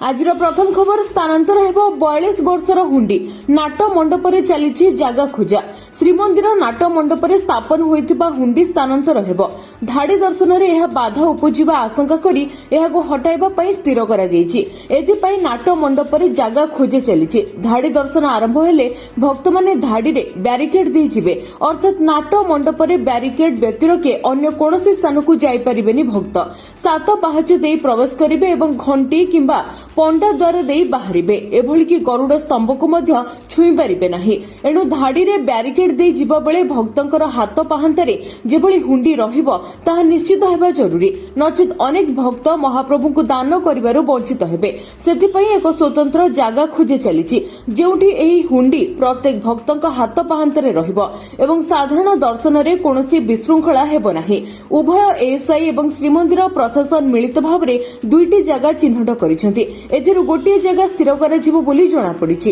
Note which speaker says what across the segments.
Speaker 1: आज प्रथम खबर स्थानांतर हेबो 42 वर्षर हुंडी नाट मंडपरे चलीछि जागा खोजा। श्रीमंदिर नाट मंडपरे स्थापन होइथिबा हुंडी स्थानांतर हेबो। धाड़ी दर्शन रे यह बाधा उपजिबा आशंका करी एहाको हटाइबा पई स्थिर करा जायछि। एथि पई नाट मंडपरे जागा खोजे चलीछि। धाड़ी दर्शन आरंभ हेले भक्त माने धाड़ी रे बैरिकेड दे जिवे, अर्थात नाट मंडपरे बैरिकेड व्यतिरके अन्य कोनोसी स्थान को जाई परिबेनी भक्त। सात पाहाच देई प्रवेश करिवे एवं घंटी किंबा पंडा द्वार देई बाहरिबे। एभली कि गरुड़ स्तंभ को मध्य छुई पारिबे नाही। एणु धाड़ी रे बैरिकेड देई जिबा बेले भक्तंकर हाथ पाहांतारे जेभली हुंडी रहिबो ताहा निश्चित हेबा जरूरी, नचेत अनेक भक्त महाप्रभु को दान करिबारु वंचित हेबे। सेथि पई एक स्वतंत्र जागा खोजे चलीछि जेउठी एही हुंडी प्रत्येक भक्तंक हाथ पाहांतारे रहिबो एवं साधारण दर्शन रे कोनोसी विशृंखला हेबो नाही। उभय एएसआई एवं श्रीमंदिर प्रशासन मिलित भावरे दुईटी जागा चिन्हट करिसेंति। एथिरु गोटिए जागा स्थिर कराजिबो बोली जणा पड़िछि।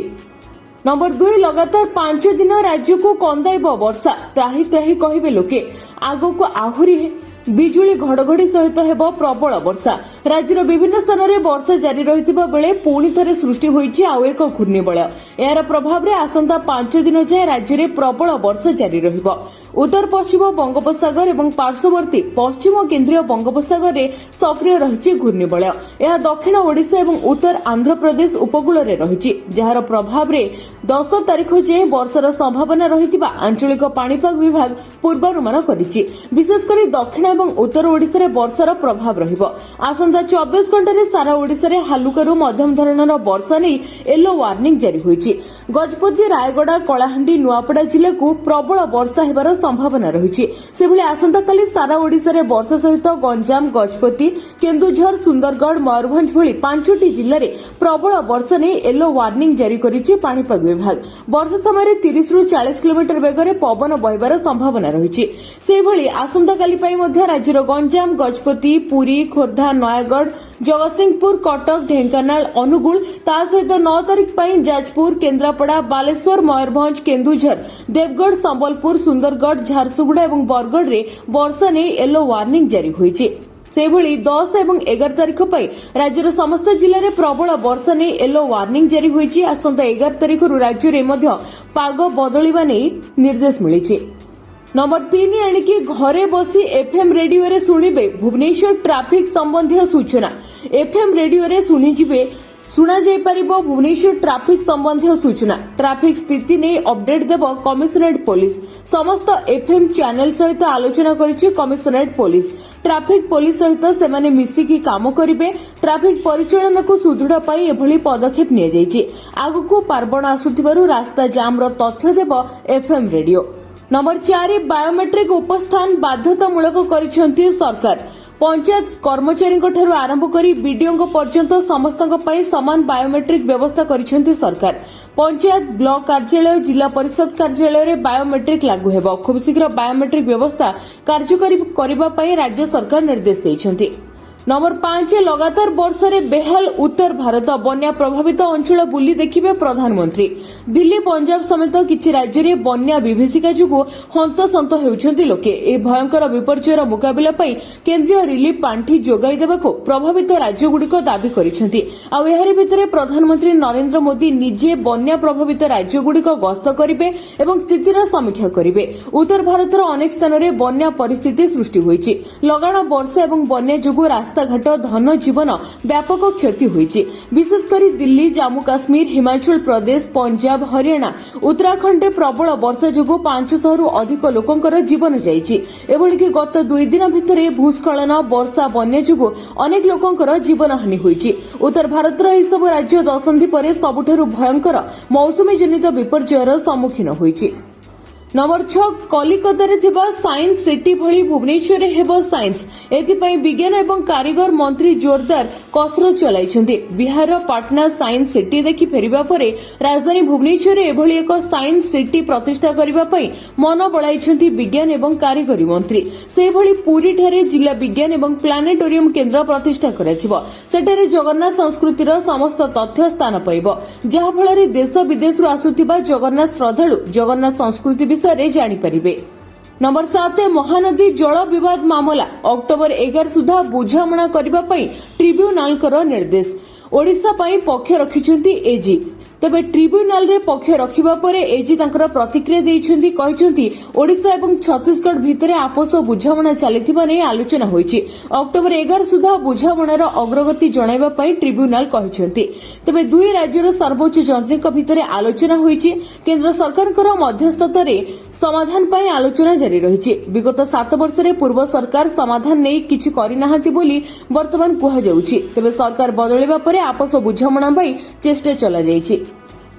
Speaker 1: नंबर 2 लगातार 5 दिन राज्य को कंदाइब वर्षा। त्राही त्राही कहिबे लोके, आगो को आहुरी बिजुली घड़घड़ी सहित हेबो प्रबल वर्षा। राज्यर विभिन्न स्थान में वर्षा जारी रहिथिबा बेले पुणी थरे सृष्टि होईछि आउ एक घूर्णिबलय। यार प्रभाव रे आसंता 5 दिन जाय राज्य में प्रबल वर्षा जारी रहिबो। उत्तर पश्चिम बंगोपसागर एवं पार्श्ववर्ती पश्चिम केंद्रीय बंगोपसागर रे सक्रिय रहिछि घूर्णिबलय। यह दक्षिण ओडिशा एवं उत्तर आंध्र प्रदेश उपकूल रे रहिछि, जार प्रभाव रे 10 तारिख जे वर्षार संभावना रहिथिबा आंचलिक पाणीपाग विभाग पूर्वानुमान करिछि। विशेषकर दक्षिण एवं उत्तर ओडिशा रे वर्षार प्रभाव रहिबो। आसंता 24 घंटा रे सारा ओडिशा रे हालुकारू मध्यम धरणर वर्षा नै येलो वार्निंग जारी होईछि। गजपति, रायगड़ा, कलाहांडी, नुआपड़ा जिला को प्रबल वर्षा हेबार संभावना रहिछि। सेभली आसंता काली सारा ओडिशा रे वर्षा सहित गंजाम, गजपति, केन्दुझर, सुंदरगढ़, मयूरभंज भली 5टी जिल्ला रे प्रबल वर्षा नै येलो वार्निंग जारी करिछि पाणीपाग विभाग। वर्षा समय 30 रु 40 किलोमीटर वेगरे पवन बहिबार संभावना रहिछि। सेभली आसंता काली पई मध्य राज्यर गंजाम, गजपति, पुरी, खोर्धा, नयागढ़, जगतसिंहपुर, कटक, ढेंकानाल, अनुगुल ता सहित 9 तारिख पई जाजपुर, केन्द्रापड़ा, बालेश्वर, मयूरभंज, केन्दुझर, देवगढ़, संबलपुर, सुंदरगढ़, झारसुगुड़ा एवं बरगढ़ रे वर्षा नै येलो वार्निंग जारी होईछि। सेभली 10 एवं 11 तारिख पई राज्यर समस्त जिल्ला रे प्रबल वर्षा नै येलो वार्निंग जारी होईछि। आसंता 11 तारिख रु राज्य रे मध्य पाग बदलिबा नै निर्देश मिलिछि। नंबर 3 एणिकी घरे बसी एफएम रेडियो रे सुनिबे भुवनेश्वर ट्राफिक संबंधी सूचना। एफएम रेडियो रे सुना जाई परिबो भुवनेश्वर ट्राफिक संबंधी सूचना। ट्राफिक स्थिति नै अपडेट देबो कमिशनरेट पुलिस। समस्त एफएम चैनल सहित आलोचना करिछि कमिशनरेट पुलिस। ट्राफिक पुलिस सहित सेमाने मिसिकी काम करिवे। ट्राफिक परिचालन को सुदृढ़ पाई एभली पदक्षेप निया जायछि। आगुको पार्बण आसुथिबारु रास्ता जाम रो तथ्य देबो एफएम रेडियो। नंबर 4 बायोमेट्रिक उपस्थान बाध्यतामूलक करिसेंति सरकार। पंचायत कर्मचारी ठारू आरंभ करी बीडीओ पर्यंत समस्त समान बायोमेट्रिक व्यवस्था करिसेंति सरकार। पंचायत, ब्लॉक कार्यालय, जिला परिषद कार्यालय रे बायोमेट्रिक लागू हेबो। खूब शीघ्र बायोमेट्रिक व्यवस्था कार्यकारी करिबा पई राज्य सरकार निर्देश दैछंती। नंबर 5 लगातार वर्षा रे बेहाल उत्तर भारत। बन्या प्रभावित अंचल बुली देखिबे प्रधानमंत्री। दिल्ली, पंजाब समेत किछि राज्य रे बन्या विभीषिका जुगु हंतसंत हेउछंती लोके। ए भयंकर विपर्ययर मुकाबिला पई केंद्रीय रिलीफ पांठी जोगाई देबाको प्रभावित राज्य गुडिको दाबी करिसेंती। आ एहारि भितरे प्रधानमंत्री नरेंद्र मोदी निजे बन्या प्रभावित राज्य गुडिको गस्त करिवे एवं स्थितिर समीक्षा करिवे। उत्तर भारतर अनेक स्थान रे बन्या परिस्थिति सृष्टि होईछि। लगाण वर्षा एवं बन्या जुगु घाट धन जीवन व्यापक क्षति होईछि। विशेषकर दिल्ली, जम्मू काश्मीर, हिमाचल प्रदेश, पंजाब, हरियाणा, उत्तराखंड रे प्रबल वर्षा जोगु 500 रु अधिक लोकंकर जीवन जाईछि। एभली कि गत 2 दिन भितरे भूस्खलन, वर्षा, बन्या जोगु अनेक लोकंकर जीवन हानि होईछि। उत्तर भारतर एही सब राज्य दशंधि परे सबुठारु भयंकर मौसुमी जनित विपर्ययर सम्मुखीन होईछि। नंबर 6 कलिकता रे थिबा साइंस सिटी भली भुवनेश्वर रे हेबो साइंस। एथिपई विज्ञान एवं कारीगर मंत्री जोरदार कसरत चलाइछन्ती। बिहार पाटना साइंस सिटी देखि फेरिबा परे राजधानी भुवनेश्वर रे एभली एक साइंस सिटी प्रतिष्ठा करिबा पई मन बळाइछन्ती विज्ञान एवं कारीगरी मंत्री। से भली पुरी ठारे जिला विज्ञान एवं प्लानेटोरियम केन्द्र प्रतिष्ठा कराजिबो। सेठारे जगन्नाथ संस्कृतिर समस्त तथ्य स्थान पाइबो, जहा फଳରେ देश विदेश रु आसुथिबा जगन्नाथ श्रद्धाळु जगन्नाथ संस्कृति विषय जानी परिबे। नंबर 7 महानदी जल विवाद मामला अक्टोबर 11 सुधा बुझामणा करबा पई ट्रिब्यूनाल कर निर्देश। ओडिशा पई पक्ष रखिछंती एजी। तबे ट्रिब्यूनाल रे पक्ष रखिबा परे एजी तांकर प्रतिक्रिया देइछंती, कहिछंती ओडिशा एवं छत्तीसगढ़ भितरे आपस बुझामणा चलिथिबा नै आलोचना होईछि। अक्टोबर 11 सुधा बुझामणार अग्रगति जणाइबा पई ट्रिब्यूनाल कहिछंती। तबे दुई राज्यर सर्वोच्च जंत्रीक भितरे आलोचना होईछि। केंद्र सरकारकर मध्यस्थता रे समाधान पई आलोचना जारी रहिछि। विगत 7 वर्ष रे पूर्व सरकार समाधान नै किछि करिनाहांती बोली वर्तमान कुहा जाउछि। तबे सरकार बदलिबा परे आपस बुझामणा पई चेष्टा चला जाइछि।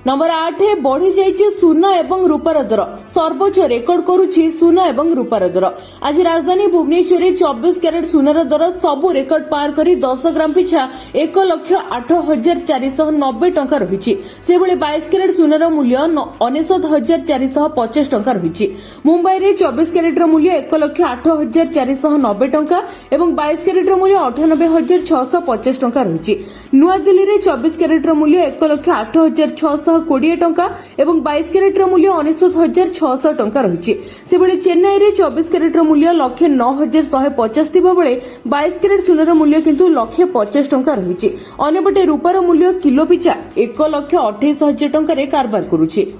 Speaker 1: नंबर 8 बढ़ी जाइछि सुना एवं रूपार दर। सर्वोच्च रेकर्ड करुछि सुना एवं रूपार दर। आज राजधानी भुवनेश्वर में 24 कैरेट सुनार दर सबु रेकर्ड पार करी 10 ग्राम पिछा 1,08,490 टंका रही। से 22 कैरेट सुनार मूल्य 99,450 टंका रही। मुंबई में 24 कैरेट मूल्य 1,08,490 टंका एवं 22 कैरेट मूल्य 98,650 टंका रही। नुआदिल्ली में 24 कैरेट मूल्य 1,08,620 टंका एवं 22 कैरेट मूल्य 99,600 टंका रही। से चेन्नई में 24 कैरेट मूल्य 1,09,150 थिबा बेले 22 कैरेट सुनार मूल्य किंतु 1,50 टंका रही। अन्यपटे रूपार मूल्य किलो पिछा 1,28,000 टंका कारबार करुछि।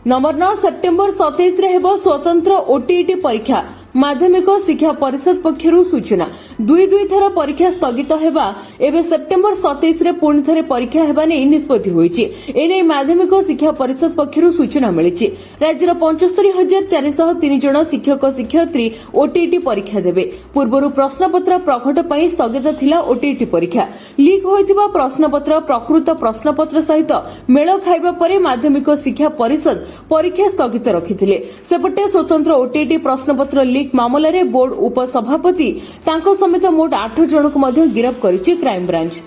Speaker 1: नंबर 9 सेप्टेम्बर 27 रे हेबो स्वतंत्र ओटीईटी परीक्षा। माध्यमिक शिक्षा परिषद पक्षरु सूचना। दुई थर परीक्षा स्थगित हेबा एबे सेप्टेम्बर 27 रे पुणी थरे परीक्षा हेबा नै निष्पत्ति होईछि। एनै माध्यमिक शिक्षा परिषद पक्षरु सूचना मिलिछि। राज्यर 75,403 जन शिक्षक शिक्षयित्री ओटीईटी परीक्षा देबे। पूर्वरु प्रश्नपत्र प्रकट पई स्थगित थिला ओटीईटी परीक्षा। लीक होइथिबा प्रश्नपत्र प्रकृत प्रश्नपत्र सहित मेल खाइबा परे माध्यमिक शिक्षा परिषद परीक्षा स्थगित रखिथिले। सेपटे स्वतंत्र ओटीईटी प्रश्नपत्र लीक मामला रे बोर्ड उपसभापति तांको समेत मोट 8 जनक मध्य गिरफ्त करिछि crime branch.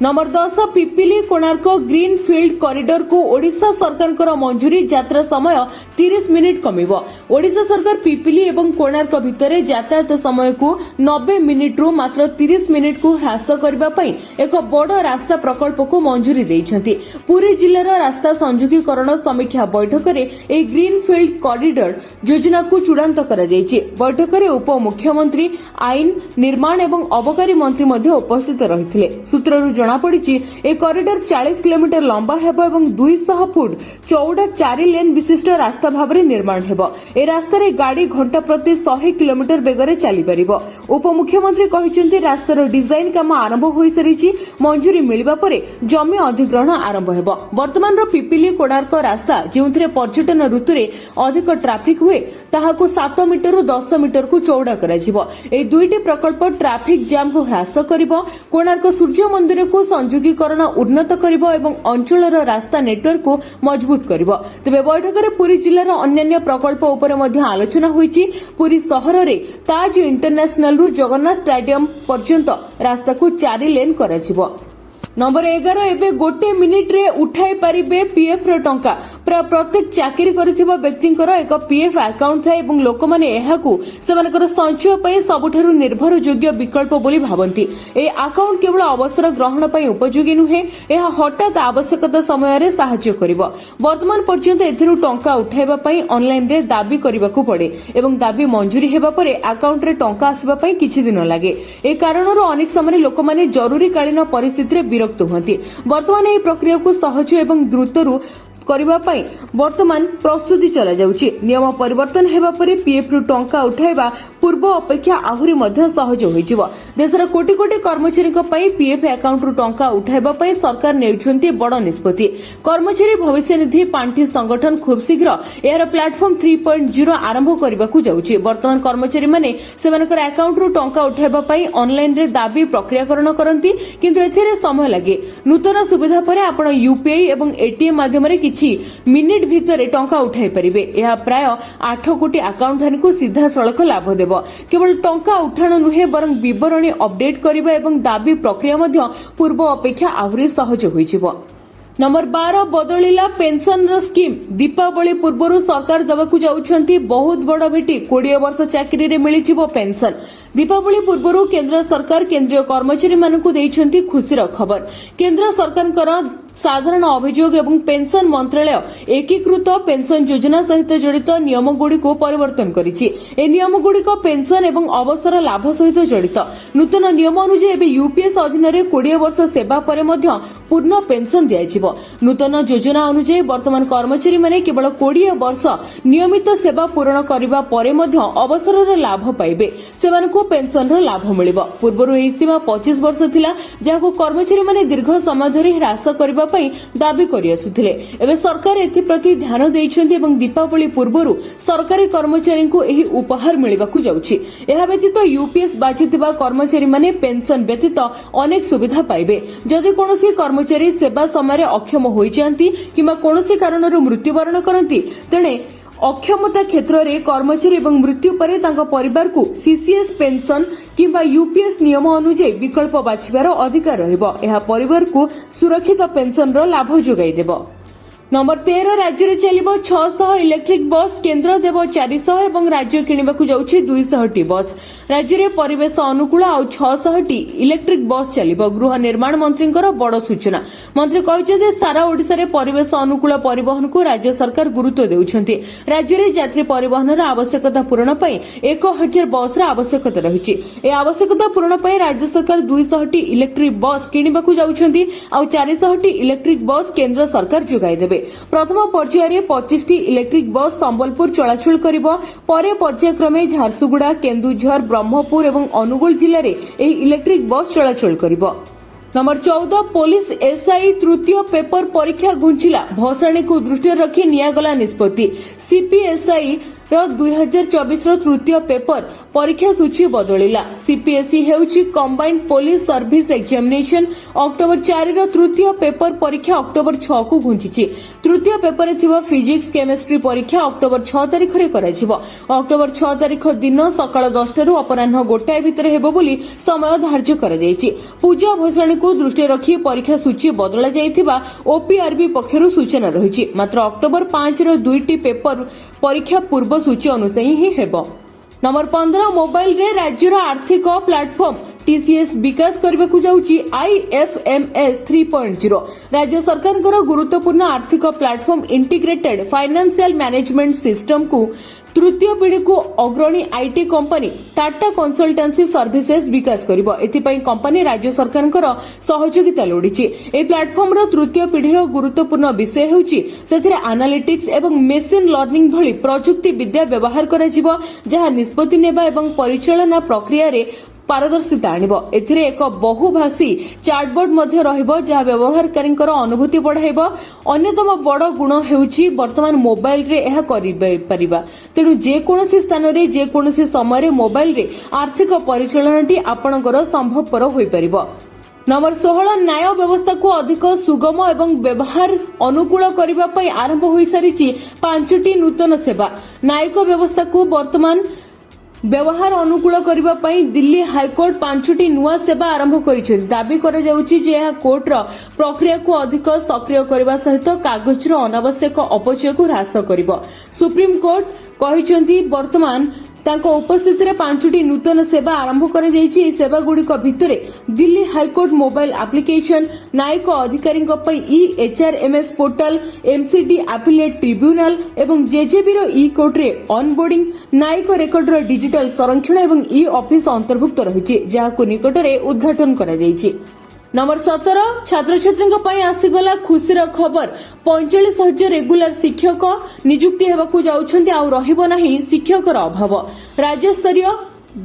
Speaker 1: Number 10 Pipili Konark green field corridor को ओडिशा सरकार मंजूरी। यात्रा समय 30 मिनिट कमिबो। ओडिशा सरकार पिपिली एवं कोणार्क भितरे यातायात समय को 90 मिनिट रु मात्र 30 मिनिट को ह्रास करबा पई एक बड़ रास्ता प्रकल्प को मंजूरी देइछंती। पुरी जिल्लार रास्ता संयोगीकरण समीक्षा बैठक रे ए ग्रीन फील्ड कॉरिडोर योजना को चूड़ांत करा जायछि। बैठक रे उप मुख्यमंत्री आईन निर्माण एवं अबकारी मंत्री मध्ये उपस्थित रहिथिले। सूत्ररु जना पड़ी ए कॉरिडोर 40 किलोमीटर लंबा हेबो एवं 200 फुट चौड़ा 4 लेन विशिष्ट रास्ता भाबरे निर्माण हेबो। ए रास्ता रे गाड़ी घंटा प्रति 100 किलोमीटर बेगरे चली परिबो। उप मुख्यमंत्री कहिसेंती रास्तार डिजाइन काम आरंभ होई सरिछि। मंजूरी मिलिबा परे जमी अधिग्रहण आरंभ हेबो। वर्तमान रो पिपिली कोणार्क रास्ता जेउथरे पर्यटन ऋतु रे अधिक ट्रैफिक हुए ताहाको 7 मीटर रु 10 मीटर को चौड़ा कराजिबो। ए दुईटी प्रकल्प ट्रैफिक जाम को ह्रास करिबो। कोणार्क सूर्य मंदिर को संयोगीकरण उन्नत करिबो एवं अंचलर रास्ता नेटवर्क को मजबूत करिबो। तबे बैठक रे पुरी जिल्लार अन्य प्रकल्प उपरे मध्ये आलोचना होईछि। पुरी शहर रे ताज इंटरनेशनल रु जगन्नाथ स्टेडियम पर्यंत रास्ता को 4 लेन कराजिबो। नंबर 11 एबे गोटे मिनिट रे उठाई पारिबे पीएफ रो टंका। प्रत्येक चाकरी करिथिबा व्यक्तिंकर एक पीएफ अकाउंट थाए एवं लोकमाने एहाकू सेमानकर संचय पई सबुठारु निर्भर योग्य विकल्प बोली भाबंती। ए अकाउंट केवल अवसर ग्रहण पई उपयोगी नुहे, एहा हठात आवश्यकता समय रे सहाय्य करिवो। वर्तमान पर्यंत एथिरु टंका उठाइबा पई ऑनलाइन रे दाबी करिबाकू पड़े एवं दाबी मंजूरी हेबा परे अकाउंट रे टंका आसीबा पई किछि दिन लागे। ए कारणरो अनेक समय लोकमाने जरूरीकालीन परिस्थिति रे विरक्त हुअंती। वर्तमान एही प्रक्रिया को सहज एवं द्रुतरु करबा पई वर्तमान प्रस्तुति चला जाउची। नियम परिवर्तन हेबा परे पीएफ रु टंका उठाइबा पूर्व अपेक्षा आहुरी मध्य सहज होइजिवो। देशर कोटी कोटी कर्मचारी पई पीएफ अकाउंट रु टंका उठाइबा पई सरकार नेउछन्ती बड़ निष्पत्ति। कर्मचारी भविष्य निधि पांठी संगठन खूब शीघ्र एहार प्लेटफॉर्म 3.0 आरंभ करबाकू जाउची। वर्तमान कर्मचारी माने सेमानकर अकाउंट रु टंका उठाइबा पई ऑनलाइन रे दाबी प्रक्रियाकरण करंती, किंतु एथिरे समय लागे। नूतन सुविधा परे आपण यूपीआई एवं एटीएम माध्यम रे मिनिट भितर टंका उठाई पारिबे। यह प्राय 8 कोटी अकाउंट धारी को सीधा सड़क लाभ देव। केवल टंका उठाण नुहे बरं विवरणी अपडेट करबा एवं दाबी प्रक्रिया मध्य पूर्व अपेक्षा आहुरी सहज होइजिवो। नंबर 12 बदलिला पेंशन रो स्कीम। दीपावली पूर्व सरकार दबाकू जाउछंती बहुत बड़ भेटी। 20 वर्ष चाकरी रे मिलिजिवो पेंशन। दीपावली पूर्व केंद्र सरकार केंद्रीय कर्मचारी मानकू देइछंती खुशीर खबर। केंद्र सरकारकर साधारण अभियोग एवं पेंशन मंत्रालय एकीकृत पेंशन योजना सहित जड़ित नियमगुड़ी परिवर्तन करिछि। ए नियमगुड़िक पेंशन एवं अवसर लाभ सहित जड़ित। नूतन नियम अनुसार एबे यूपीएस अधीन 20 वर्ष सेवा पर मध्य पूर्ण पेंशन दियाजिव। नूतन योजना अनुसार वर्तमान कर्मचारी माने केवल 20 वर्ष नियमित सेवा पूर्ण करबा परे मध्य अवसरर लाभ पाइबे। सेमानकु पेंशनर लाभ मिलिबो। पूर्वरु एही सीमा 25 वर्ष थिला, जाहाको कर्मचारी माने दीर्घ समय धरि ह्रास करबा पई दाबी करि आसुथिले। एबे सरकार एथि प्रति ध्यान दैछन्ति एवं दीपावली पूर्वरु सरकारी कर्मचारी को एही उपहार मिलिबाकु जाउछि। एहा व्यतीत यूपीएस बाछिथिबा कर्मचारी माने पेंशन व्यतीत अनेक सुविधा पाइबे। जदि कोनोसी कर्मचारी सेवा समय अक्षम होई जांती किंबा कोनोसी कारणरु मृत्युवरण करंती तेणे अक्षमता क्षेत्र में कर्मचारी एवं मृत्यु पर परिवार को सीसीएस पेंशन किंबा यूपीएस नियम अनुसार विकल्प बाछिबार अधिकार रहिबो। एहा परिवार को सुरक्षित पेंशन लाभ जोगाई देबो। नंबर 13 राज्य में चलिबो 600 इलेक्ट्रिक बस। केंद्र देव 400 एवं राज्य किणवाकू जाउछि 200 बस। राज्य में परिवेश अनुकूल आ 600 इलेक्ट्रिक बस चलिबो। गृह निर्माण मंत्री बड़ सूचना। मंत्री कहते सारा ओडिशा रे परिवेश अनुकूल परिवहन को राज्य सरकार गुरुत्व देउछन्ति। राज्य में यात्री परिवहन आवश्यकता पूरण पई 1000 बस आवश्यकता रहिछि। ए आवश्यकता पूरण पई राज्य सरकार 200 इलेक्ट्रिक बस किणवाकू जाउछन्ति आ 400 इलेक्ट्रिक बस केंद्र सरकार जोगाई देबे। प्रथम पर्याय 25 इलेक्ट्रिक बस संबलपुर चलाचल करिबो। परे पर्यायक्रमे झारसुगुड़ा, केन्दुझर, ब्रह्मपुर एवं अनुगुल जिले में एही इलेक्ट्रिक बस चलाचल करिबो। नंबर 14 पुलिस एसआई तृतीय पेपर परीक्षा घुंचिला। भसाणी को दृष्टि रखी नियागला निष्पत्ति। सीपीएसआई 2024 तृतीय पेपर परीक्षा सूची बदलिला। सीपीएसई हेउची combined police service examination. October 4 तृतीय पेपर परीक्षा अक्टोबर 6 को घुंचिछि। तृतीय पेपर थिबा फिजिक्स केमिस्ट्री परीक्षा अक्टोबर 6 तारिख रे कराजिबो। अक्टोबर 6 तारिख दिन सकाळ 10 रु अपराह्न 1 भितर हेबो बोली समय धार्य करा जायछि। पूजा भसाणी को दृष्टि रखी परीक्षा सूची बदला जायथिबा ओपीआरबी पक्षरु सूचना रहिछि। मात्र अक्टोबर 5 रो 2टी पेपर परीक्षा पूर्व सूची अनुसार ही हेबो। नंबर 15 मोबाइल रे राज्यर आर्थिक प्लाटफॉर्म टीसीएस विकास करने को जाउची आईएफएमएस 3.0। राज्य सरकार गुरुत्वपूर्ण आर्थिक platform integrated financial management system को तृतीय पीढ़ी को अग्रणी IT company Tata Consultancy Services विकास करिबो। एथिपई कंपनी राज्य सरकार सहयोगिता लोडिछि। ए प्लाटफॉर्म रो तृतीय पीढ़ीर गुरुत्वपूर्ण विषय हेउछि सेथिरे एनालिटिक्स एवं मेशिन लर्निंग भली प्रजुक्ति विद्या व्यवहार कराजिबो, जहा निष्पत्ति नेबा एवं परिचालना प्रक्रिया रे पारदर्शिता आनिबो। एथिरे एक बहुभाषी चैटबॉट मध्ये रहिबो, जहा व्यवहारकारींकर अनुभूति बढ़ाइबो। अन्यतम बड़ गुण हेउछि वर्तमान मोबाइल रे एहा करिबा। तेणु जे कोनोसी स्थान रे जे कोनोसी समय रे मोबाइल रे आर्थिक परिचालनाटी आपणकर संभवपर होई परिबो। नंबर 16 न्याय व्यवस्था को अधिक सुगम एवं व्यवहार अनुकूल करबा पई आरंभ होई सारिछि 5टी नूतन सेवा। न्यायिक व्यवस्था को वर्तमान व्यवहार अनुकूल करबा पई दिल्ली हाईकोर्ट 5टी नुआ सेवा आरंभ करिछि। दाबी करा जाउछि जे यह कोर्टर प्रक्रिया को अधिक सक्रिय करबा सहित कागजर अनावश्यक अपचय को ह्रास करिबो। सुप्रीम कोर्ट कहिसंती वर्तमान तांको उपस्थिति रे 5टी नूतन सेवा आरंभ करा जायछि। ए सेवा गुडिक भितरे दिल्ली हाईकोर्ट मोबाइल एप्लिकेशन, न्यायिक अधिकारी ई-एचआरएमएस पोर्टल, एमसीडी एपिलेट ट्रिब्यूनल एवं जेजेबी रो ई कोर्ट रे ऑनबोर्डिंग, न्यायिक रेकर्ड रो डिजिटल संरक्षण एवं ई ऑफिस अंतर्भुक्त रहिछि, जाहाको निकटरे उद्घाटन करा जायछि। नंबर 17 छात्र छात्री आसीगला खुशीर खबर। 45,000 रेगुलर शिक्षक नियुक्ति हेबाकू जाउछन्ति आ रहिबो नाही शिक्षकर अभाव। राज्य स्तरीय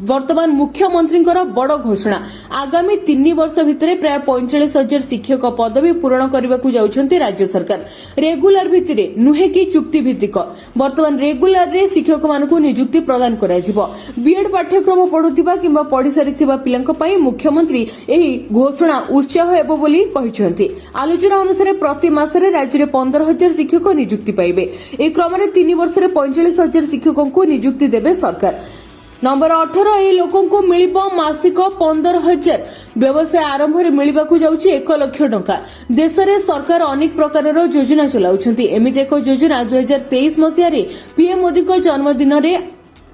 Speaker 1: वर्तमान मुख्यमंत्री बड़ घोषणा। आगामी 3 वर्ष भितर प्राय 45,000 शिक्षक पदवी पूरण करने जाउछन्ति राज्य सरकार। रेगुलर भित्तिरे नुहे कि चुक्ति भित्तिक वर्तमान रेगुलर रे शिक्षक मानकू नियुक्ति प्रदान कराजिबो। बीएड पाठ्यक्रम पढुथिबा किंबा पढि सारिथिबा पिलांक पई मुख्यमंत्री एही घोषणा उत्साह हेबो बोली कहिसन्ति। आलोचना अनुसार प्रति मासरे राज्य में 15,000 शिक्षक नियुक्ति पाइबे। ए क्रम में 3 वर्ष में 45,000 शिक्षकों नियुक्ति देबे सरकार। नंबर 18 एही लोकों को मिलिबो मासिक 15,000। व्यवसाय आरंभ रे मिलिबाकू जाउछि 1 लाख टंका। देश रे सरकार अनेक प्रकार योजना चलाउछन्ति। एमिति एक योजना 2023 मसिया रे पीएम मोदी को जन्मदिन रे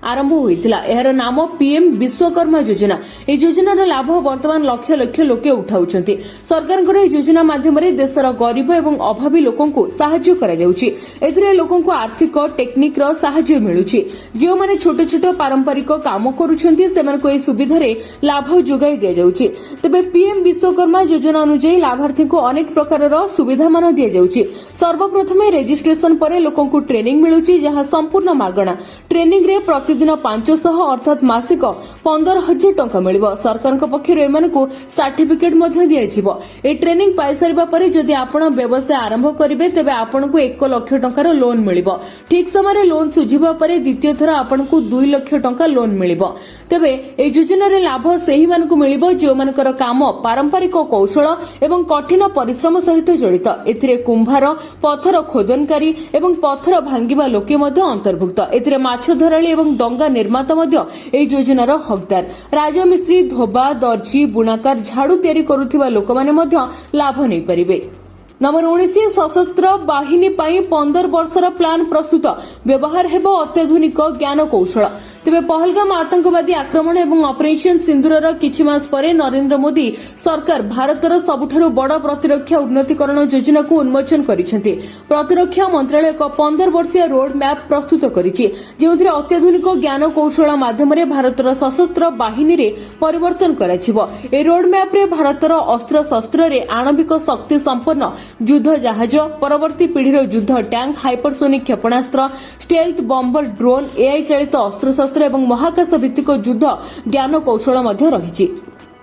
Speaker 1: आरंभ होइतिला। एहर नाम पीएम विश्वकर्मा योजना। ए योजनार लाभ वर्तमान लक्ष लक्ष लोके उठाउछन्ति। सरकारଙ୍କର ଏହି योजना माध्यमରେ देशर गरीब एवं अभावी लोकଙ୍କୁ साहाय्य करा जाउछि। एथिरे लोकଙ୍କୁ आर्थिक टेक्निक रो साहाय्य मिलुछि। जे माने छोट छोट पारंपरिक काम करूछन्ति सेमानको ଏହି सुविधारे लाभ जोगाई दिया जाउछि। तबे पीएम विश्वकर्मा योजना अनुसार लाभार्थी को अनेक प्रकारर सुविधा मान दिया जाउछि। सर्वप्रथम रेजिस्ट्रेशन पर लोकଙ୍କୁ ट्रेनिंग मिलुछि जहां संपूर्ण मागणा। ट्रेनिंग रे प्रतिदिन 500 अर्थात मासिक 15,000 टंका मिलिबो। सरकारक पक्षरु एमानकु सर्टिफिकेट मध्ये दिया जिवो। ए ट्रेनिंग पाइ सारिबा परे जदि आपण व्यवसाय आरंभ करिवे तबे आपनकु 1 लाख टंकार लोन मिलिबो। ठीक समय लोन सुझिबा परे द्वितीय थर आपनकु 2 लाख टंका लोन मिलिबो। तबे ए योजना रे लाभ सेही मानकु मिलिबो जे मानकर काम पारंपरिक कौशल एवं कठिन परिश्रम सहित जड़ित। एथिरे कुंभार, पत्थर खोदनकारी एवं पत्थर भांगिबा लोके मध्ये अंतर्भुक्त। एथिरे माछ धराळी एवं डंगा निर्माता मध्ये ए योजनार हकदार। राजमिस्त्री, धोबा, दर्जी, बुणाकार, झाड़ू तयारी करुथिबा लोक माने मध्ये लाभ नै परिबे। नंबर 19 सशस्त्र बाहिनी पाई 15 वर्षर प्लान प्रस्तुत। व्यवहार हेबो अत्याधुनिक ज्ञान कौशल। तेबे पहलगाम आतंकवादी आक्रमण एवं ऑपरेशन सिंदूरर किछि मास परे नरेंद्र मोदी सरकार भारतर सबुठारु बड़ प्रतिरक्षा उन्नतीकरण योजना को उन्मोचन करिसेंति। प्रतिरक्षा मंत्रालय एक 15 वर्षीय रोड मैप प्रस्तुत करिछि जेउथिरे अत्याधुनिक ज्ञान कौशल माध्यमरे भारतर सशस्त्र बाहिनी रे परिवर्तन कराजिवो। ए रोड मैप रे भारतर अस्त्र शस्त्र रे आणविक शक्ति संपन्न युद्ध जहाज, परवर्ती पीढ़ीर युद्ध टैंक, हाइपरसोनिक क्षेपणास्त्र, स्टेल्थ बम्बर, ड्रोन, एआई चालित अस्त्र शस्त्र एवं महाकाश भित्तिक युद्ध ज्ञान कौशल मध्य रहिछि।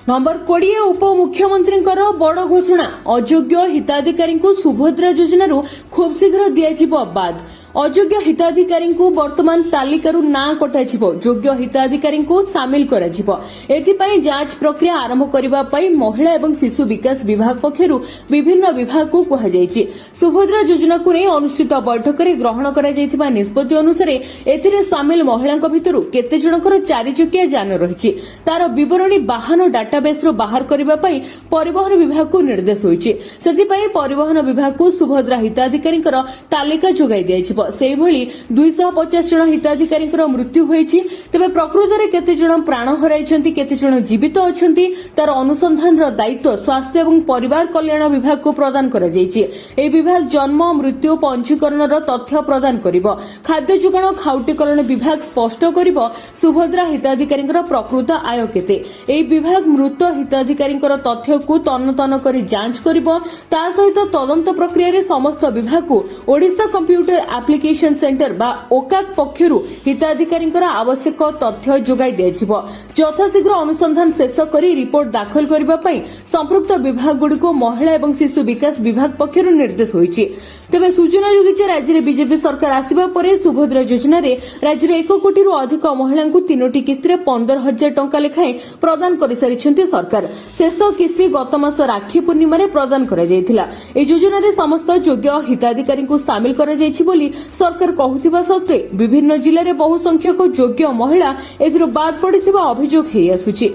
Speaker 1: नंबर 20 उपमुख्यमंत्री बड़ घोषणा। अयोग्य हिताधिकारी सुभद्रा योजन खूब शीघ्र दिया बाद। अयोग्य हिताधिकारी वर्तमान तालिकारु ना कटाजिवो। योग्य हिताधिकारी सामिल कराजिवो। एथिपाई जांच प्रक्रिया आरंभ करिबा पई महिला एवं शिशु विकास विभाग पक्षरु विभिन्न विभाग को कहा जायछि। सुभद्रा योजना को नै अनुष्ठित बैठक रे ग्रहण करा जायथिबा निष्पत्ति अनुसार एथिरे सामिल महिलांक भितरु केते जनकर 4 चकिया यान रहिछि तार विवरणी वाहन डाटाबेस रो बाहर करिबा पई परिवहन विभाग को निर्देश होइछि। सेथिपाई परिवहन विभाग को सुभद्रा हिताधिकारी तालिका जोगाई दियाछि। सेही भली 250 जन हिताधिकारी मृत्यु होइछि। तबे प्रकृत रे केते जन प्राण हराइछन्ति, केते जन जीवित अछन्ति तार अनुसंधान रो दायित्व स्वास्थ्य एवं परिवार कल्याण विभाग को प्रदान करा जायछि। ए विभाग जन्म, मृत्यु, पंजीकरण रो तथ्य प्रदान करिवो। खाद्य जोगाण खाउटीकरण विभाग स्पष्ट करिवो सुभद्रा हिताधिकारी प्रकृत आय केते। ए विभाग मृत हिताधिकारी तथ्य को तन्न तन्न करी जांच करिवो। ता सहित तदंत प्रक्रिया रे समस्त विभाग को ओडिशा कंप्यूटर एप्लिकेशन सेंटर बा ओकाक पक्षरु हिताधिकारी आवश्यक तथ्य जोगाई दियाजिवो। यथाशीघ्र अनुसंधान शेष करी रिपोर्ट दाखल करबा पई संपृक्त विभाग गुड़िको महिला एवं शिशु विकास विभाग पक्षरु निर्देश होइछि। तेबे सूचना योगी राज्य में बीजेपी सरकार आसिबा परे सुभद्रा योजना रे राज्य में 1 कोटी अधिक महिला 3टी किस्ती 15,000 टंका लेखाएं प्रदान कर सारिछन्ति सरकार। शेष किस्ती गत मास राखी पूर्णिमा रे प्रदान करा जायथिला। ए योजना रे समस्त योग्य हिताधिकारी को शामिल करा जायछि बोली सरकार कहूथिबा सत्वे विभिन्न जिल्ला रे बहु संख्यक योग्य महिला एथिरो बाद पड़िथिबा अभियोग हेइ आसुछि।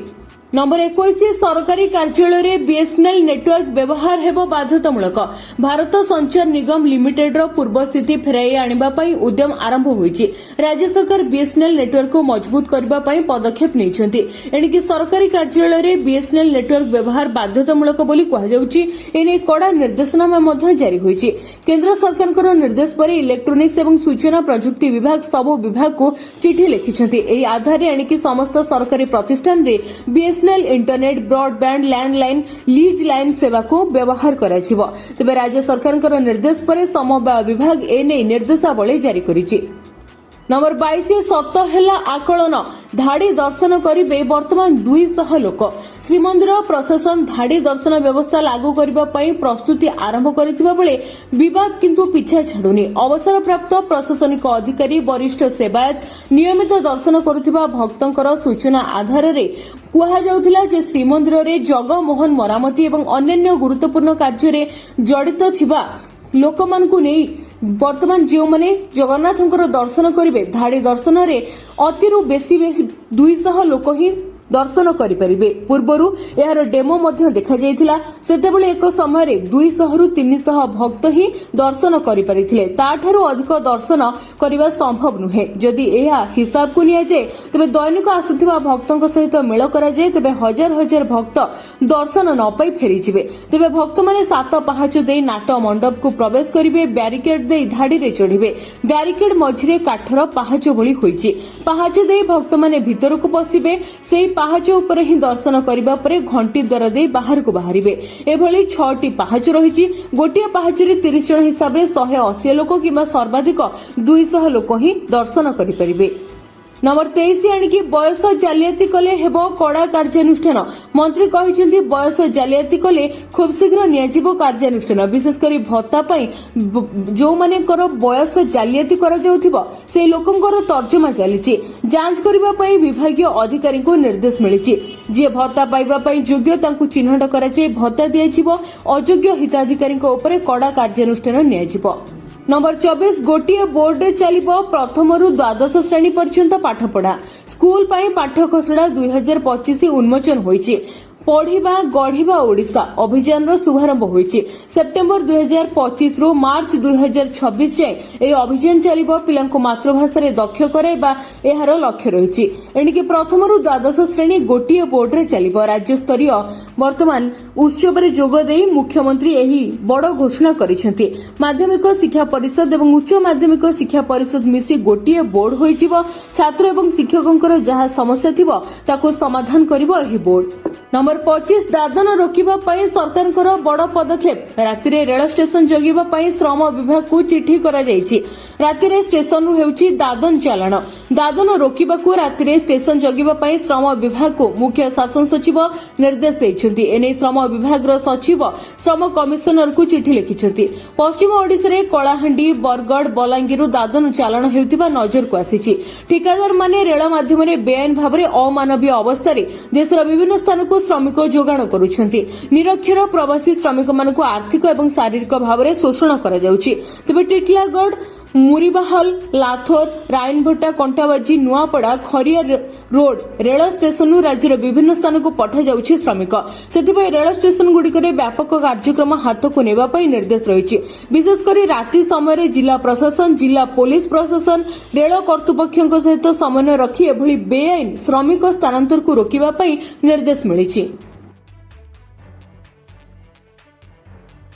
Speaker 1: नंबर 21 सरकारी कार्यालय रे बीएसएनएल नेटवर्क व्यवहार हेबो बाध्यतामूलक। भारत संचार निगम लिमिटेड रो पूर्व स्थिति फेराई आनिबा पई उद्यम आरंभ होईछि। राज्य सरकार बीएसएनएल नेटवर्क को मजबूत करबा पई पदक्षेप नेइछन्ति। एणिकि सरकारी कार्यालय रे बीएसएनएल नेटवर्क व्यवहार बाध्यतामूलक बोली कहा जाउछि। एने कड़ा निर्देशनामा मध्ये जारी होईछि। केंद्र सरकारकर निर्देश पर इलेक्ट्रोनिक्स एवं सूचना प्रजुक्ति विभाग सब विभाग को चिठी लिखिछन्ति। एही आधार रे एणिकि समस्त सरकारी प्रतिष्ठान रे BSNL internet, broadband, landline, lease line सेवा को व्यवहार कराजिवो। तबे राज्य सरकारकर निर्देश पर समवाय विभाग एने निर्देशावली जारी करिछि। नंबर 22 सत हेला आकलन। धाड़ी दर्शन करिबे वर्तमान 200 लोक। श्रीमंदिर प्रशासन धाड़ी दर्शन व्यवस्था लागू करबा पई प्रस्तुति आरंभ करिथिबा बेले विवाद किंतु पिछा छाडुनी। अवसर प्राप्त प्रशासनिक अधिकारी, वरिष्ठ सेवायत नियमित दर्शन करुथिबा भक्तंकर सूचना आधार रे कुहा जाउथिला जे श्रीमंदिर रे जगमोहन मरामती एवं अन्य गुरुत्वपूर्ण कार्य रे जड़ित थिबा लोकमानकु नै वर्तमान जो माने जगन्नाथंकर दर्शन करिवे धाड़ी दर्शन रे अतिरु बेसी 200 लोक ही दर्शन करिपरिबे। पूर्वरु एहार डेमो मध्य देखा जायतिला। सेतेबेले एक समय 200 रु 300 भक्त ही दर्शन करिपरिथिले। ताठारु अधिक दर्शन करिबा संभव नुहे। जदि एहा हिसाब को निया जाय तबे दैनिक आसुथिबा भक्तक सहित मेल करा जाय तबे हजार हजार भक्त दर्शन न पाई फेरी जिवे। तबे भक्त माने सात पहाच देई नाट मंडप को प्रवेश करिवे। बैरिकेड देई धाड़ी रे चढ़िवे। बैरिकेड मझिरे काठर पहाच भली होईची। पहाच देई भक्त माने भीतर को पसिबे। सेही पहाच ऊपर ही दर्शन करिबा परे घंटी द्वार देई बाहर को बाहरिबे। एभली 6टी पहाच रहिची। गोटिए पहाच रे 30 जण हिसाब रे 180 लोक किबा सर्वाधिक 200 लोक ही दर्शन करिपरिबे। नंबर 23 आनिकी बयस जालियाती कले हेबो कड़ा कार्यानुष्ठान। मंत्री कहिसेंती बयस जालियाती कले खूब शीघ्र नियाजिबो कार्यानुष्ठान। विशेषकर भत्ता पई जो मानेकर बयस जालियाती करा जाउथिबो से लोकंकर तर्जमा चलीची। जांच करिबा पई विभागीय अधिकारी को निर्देश मिलिची। जे भत्ता पाइबा पई योग्य तांकु चिन्हट करा जाय भत्ता दियाजिबो। अयोग्य हिताधिकारी को ऊपर कड़ा कार्यानुष्ठान नियाजिबो। नंबर 24 गोटिए बोर्ड रे चलिबो प्रथम रु द्वादश श्रेणी पर्यंत पाठपढ़ा। स्कूल पाई पाठ खसड़ा 2025 उन्मोचन होईची। पढ़िबा गढ़िबा ओडिशा अभियान शुभारंभ होईची। सेप्टेम्बर 2025 रु मार्च 2026 जाए ए अभियान चलिबो। पिलांको मातृभाषा रे दक्ष कराइबा एहार लक्ष्य रहिची। एणिके प्रथम रु द्वादश श्रेणी गोटिए बोर्ड रे चलिबो। राज्य स्तरीय वर्तमान उत्सव रे जोग देई मुख्यमंत्री एही बड़ घोषणा करिसेंती। माध्यमिक शिक्षा परिषद एवं उच्च माध्यमिक शिक्षा परिषद मिसी गोटिए बोर्ड होईजिबो। छात्र एवं शिक्षकंकर जहा समस्या थिबो ताको समाधान करिबो एही बोर्ड। नंबर 25 दादन रोकिबा पई सरकारकर बड़ पदक्षेप। राति रे रेल स्टेशन जगिबा पई श्रम विभाग को चिठी करा जायछि। राति रे स्टेशन रु हेउछि दादन चालाण। दादन रोकिबा को राति रे स्टेशन जगिबा पई श्रम विभाग को मुख्य शासन सचिव निर्देश दैछन्ति। एने श्रम विभाग रो सचिव श्रम कमिशनर को चिठी लिखिछन्ति। पश्चिम ओडिसा रे कलाहांडी बरगढ़ बलांगीर दादन चालाण हेउतिबा नजर को आसीछि। ठिकादार माने रेल माध्यम रे बेआईन भाबरे अमानवीय अवस्था रे देशर विभिन्न स्थान को श्रमिक जोगाण करुछन्ति। निरक्षर प्रवासी श्रमिक मानकु आर्थिक एवं शारीरिक भावरे शोषण करा जाउछि। तबे टिटलागढ़ मुरीबाहल लाथोर रायनभट्टा कंटाबाजी नुआपड़ा खरिया रोड रेल स्टेशन राज्यर विभिन्न स्थान को पठा जाउछि श्रमिक। सेथिपई रेल स्टेशन गुड़िकरे व्यापक कार्यक्रम हाथ को नेबा पई निर्देश रहिछि। विशेषकर राति समय जिला प्रशासन जिला पुलिस प्रशासन रेल कर्तृपक्षों सहित समन्वय रखी एभली बेआईन श्रमिक स्थानांतर को रोकिबा पई निर्देश मिलिछि।